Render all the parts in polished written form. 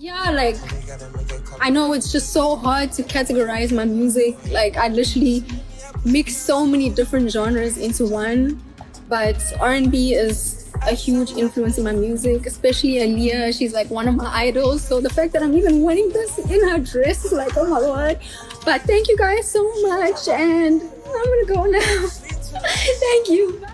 Yeah, like I know it's just so hard to categorize my music. Like I literally mix so many different genres into one, but R&B is a huge influence in my music, especially Aaliyah. She's like one of my idols. So the fact that I'm even winning this in her dress is like, oh my lord. But thank you guys so much, and I'm gonna go now. Thank you.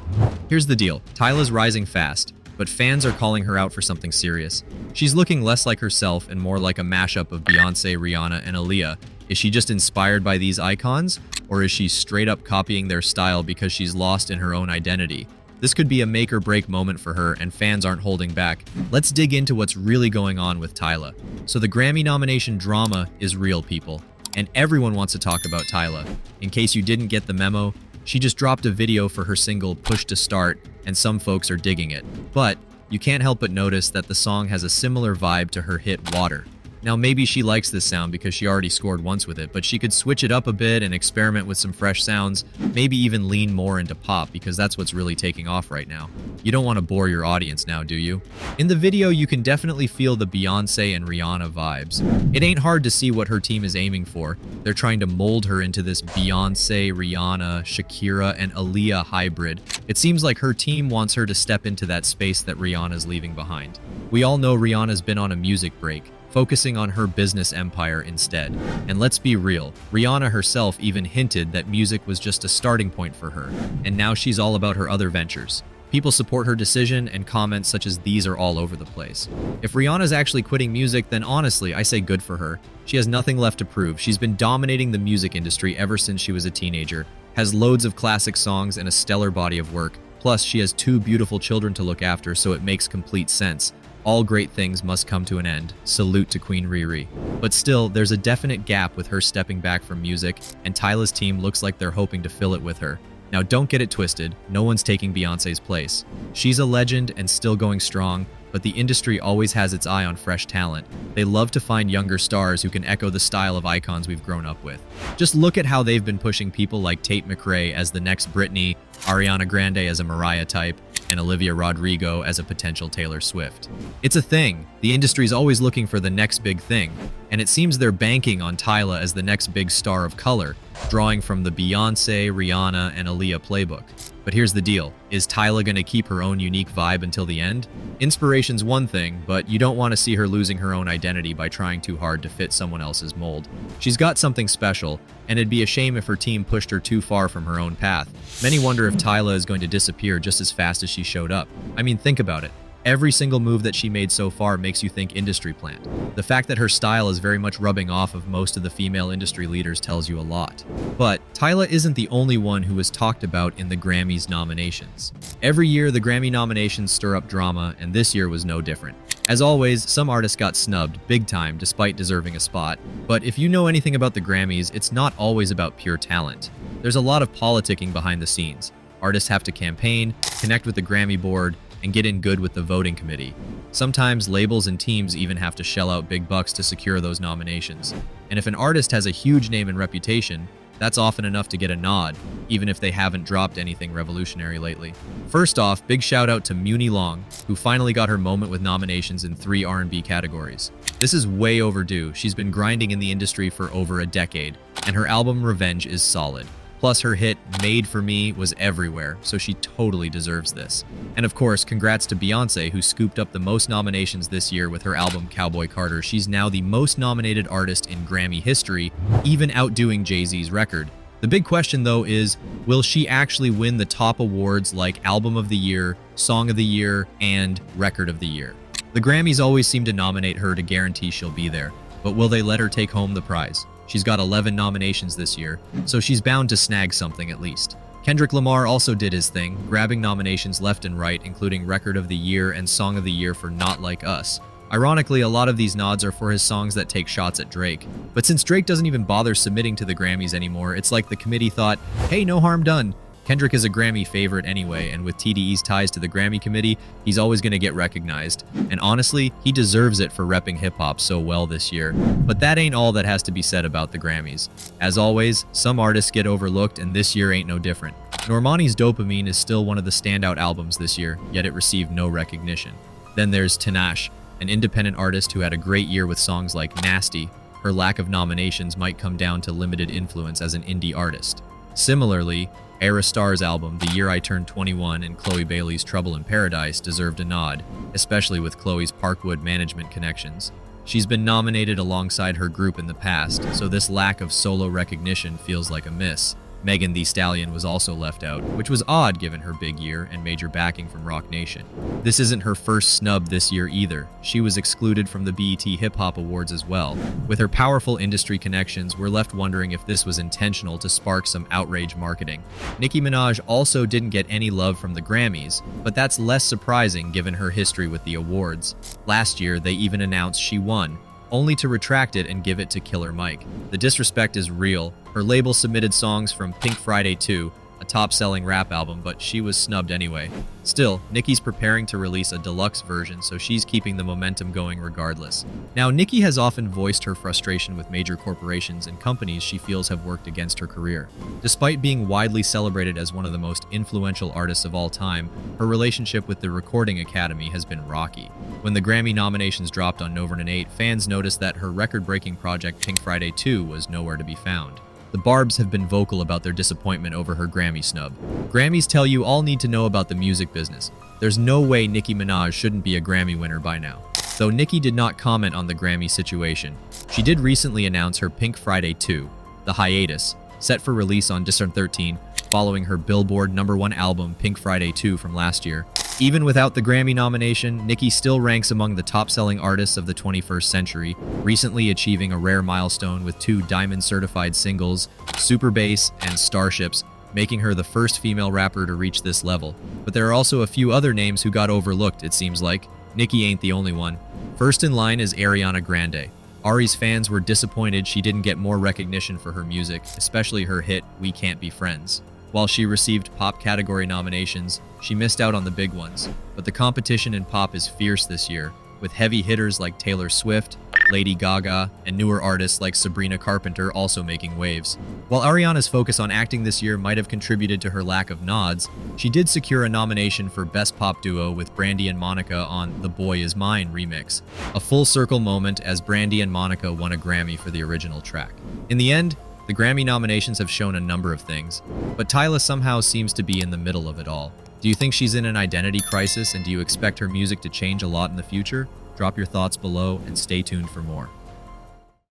Here's the deal. Tyla's rising fast, but fans are calling her out for something serious. She's looking less like herself and more like a mashup of Beyoncé, Rihanna, and Aaliyah. Is she just inspired by these icons, or is she straight up copying their style because she's lost in her own identity? This could be a make or break moment for her, and fans aren't holding back. Let's dig into what's really going on with Tyla. So the Grammy nomination drama is real, people, and everyone wants to talk about Tyla. In case you didn't get the memo, she just dropped a video for her single Push to Start, and some folks are digging it. But you can't help but notice that the song has a similar vibe to her hit Water. Now maybe she likes this sound because she already scored once with it, but she could switch it up a bit and experiment with some fresh sounds, maybe even lean more into pop because that's what's really taking off right now. You don't want to bore your audience now, do you? In the video, you can definitely feel the Beyoncé and Rihanna vibes. It ain't hard to see what her team is aiming for. They're trying to mold her into this Beyoncé, Rihanna, Shakira, and Aaliyah hybrid. It seems like her team wants her to step into that space that Rihanna's leaving behind. We all know Rihanna's been on a music break, focusing on her business empire instead. And let's be real, Rihanna herself even hinted that music was just a starting point for her, and now she's all about her other ventures. People support her decision, and comments such as these are all over the place. If Rihanna's actually quitting music, then honestly, I say good for her. She has nothing left to prove. She's been dominating the music industry ever since she was a teenager, has loads of classic songs and a stellar body of work. Plus, she has two beautiful children to look after, so it makes complete sense. All great things must come to an end. Salute to Queen Riri. But still, there's a definite gap with her stepping back from music, and Tyla's team looks like they're hoping to fill it with her. Now don't get it twisted, no one's taking Beyoncé's place. She's a legend and still going strong, but the industry always has its eye on fresh talent. They love to find younger stars who can echo the style of icons we've grown up with. Just look at how they've been pushing people like Tate McRae as the next Britney, Ariana Grande as a Mariah type, and Olivia Rodrigo as a potential Taylor Swift. It's a thing. The industry's always looking for the next big thing, and it seems they're banking on Tyla as the next big star of color, drawing from the Beyoncé, Rihanna, and Aaliyah playbook. But here's the deal. Is Tyla gonna keep her own unique vibe until the end? Inspiration's one thing, but you don't want to see her losing her own identity by trying too hard to fit someone else's mold. She's got something special, and it'd be a shame if her team pushed her too far from her own path. Many wonder if Tyla is going to disappear just as fast as she showed up. I mean, think about it. Every single move that she made so far makes you think industry plant. The fact that her style is very much rubbing off of most of the female industry leaders tells you a lot. But Tyla isn't the only one who is talked about in the Grammys nominations. Every year, the Grammy nominations stir up drama, and this year was no different. As always, some artists got snubbed big time despite deserving a spot. But if you know anything about the Grammys, it's not always about pure talent. There's a lot of politicking behind the scenes. Artists have to campaign, connect with the Grammy board, and get in good with the voting committee. Sometimes labels and teams even have to shell out big bucks to secure those nominations. And if an artist has a huge name and reputation, that's often enough to get a nod, even if they haven't dropped anything revolutionary lately. First off, big shout out to Muni Long, who finally got her moment with nominations in 3 R&B categories. This is way overdue. She's been grinding in the industry for over a decade, and her album Revenge is solid. Plus, her hit Made for Me was everywhere, so she totally deserves this. And of course, congrats to Beyoncé, who scooped up the most nominations this year with her album Cowboy Carter. She's now the most nominated artist in Grammy history, even outdoing Jay-Z's record. The big question, though, is will she actually win the top awards like Album of the Year, Song of the Year, and Record of the Year? The Grammys always seem to nominate her to guarantee she'll be there, but will they let her take home the prize? She's got 11 nominations this year, so she's bound to snag something at least. Kendrick Lamar also did his thing, grabbing nominations left and right, including Record of the Year and Song of the Year for Not Like Us. Ironically, a lot of these nods are for his songs that take shots at Drake. But since Drake doesn't even bother submitting to the Grammys anymore, it's like the committee thought, hey, no harm done. Kendrick is a Grammy favorite anyway, and with TDE's ties to the Grammy committee, he's always going to get recognized. And honestly, he deserves it for repping hip-hop so well this year. But that ain't all that has to be said about the Grammys. As always, some artists get overlooked, and this year ain't no different. Normani's Dopamine is still one of the standout albums this year, yet it received no recognition. Then there's Tinashe, an independent artist who had a great year with songs like Nasty. Her lack of nominations might come down to limited influence as an indie artist. Similarly, Ayra Starr's album The Year I Turned 21 and Chloe Bailey's Trouble in Paradise deserved a nod, especially with Chloe's Parkwood management connections. She's been nominated alongside her group in the past, so this lack of solo recognition feels like a miss. Megan Thee Stallion was also left out, which was odd given her big year and major backing from Roc Nation. This isn't her first snub this year either. She was excluded from the BET Hip Hop Awards as well. With her powerful industry connections, we're left wondering if this was intentional to spark some outrage marketing. Nicki Minaj also didn't get any love from the Grammys, but that's less surprising given her history with the awards. Last year, they even announced she won, only to retract it and give it to Killer Mike. The disrespect is real. Her label submitted songs from Pink Friday 2, a top-selling rap album, but she was snubbed anyway. Still, Nicki's preparing to release a deluxe version, so she's keeping the momentum going regardless. Now, Nicki has often voiced her frustration with major corporations and companies she feels have worked against her career. Despite being widely celebrated as one of the most influential artists of all time, her relationship with the Recording Academy has been rocky. When the Grammy nominations dropped on November 8, fans noticed that her record-breaking project Pink Friday 2 was nowhere to be found. The Barbs have been vocal about their disappointment over her Grammy snub. Grammys tell you all need to know about the music business. There's no way Nicki Minaj shouldn't be a Grammy winner by now. Though Nicki did not comment on the Grammy situation, she did recently announce her Pink Friday 2, The Hiatus, set for release on December 13, following her Billboard #1 album Pink Friday 2 from last year. Even without the Grammy nomination, Nicki still ranks among the top-selling artists of the 21st century, recently achieving a rare milestone with 2 Diamond-certified singles, Super Bass and Starships, making her the first female rapper to reach this level. But there are also a few other names who got overlooked, it seems like. Nicki ain't the only one. First in line is Ariana Grande. Ari's fans were disappointed she didn't get more recognition for her music, especially her hit We Can't Be Friends. While she received pop category nominations, she missed out on the big ones. But the competition in pop is fierce this year, with heavy hitters like Taylor Swift, Lady Gaga, and newer artists like Sabrina Carpenter also making waves. While Ariana's focus on acting this year might have contributed to her lack of nods, she did secure a nomination for Best Pop Duo with Brandy and Monica on The Boy Is Mine remix, a full-circle moment as Brandy and Monica won a Grammy for the original track. In the end, the Grammy nominations have shown a number of things, but Tyla somehow seems to be in the middle of it all. Do you think she's in an identity crisis, and do you expect her music to change a lot in the future? Drop your thoughts below and stay tuned for more.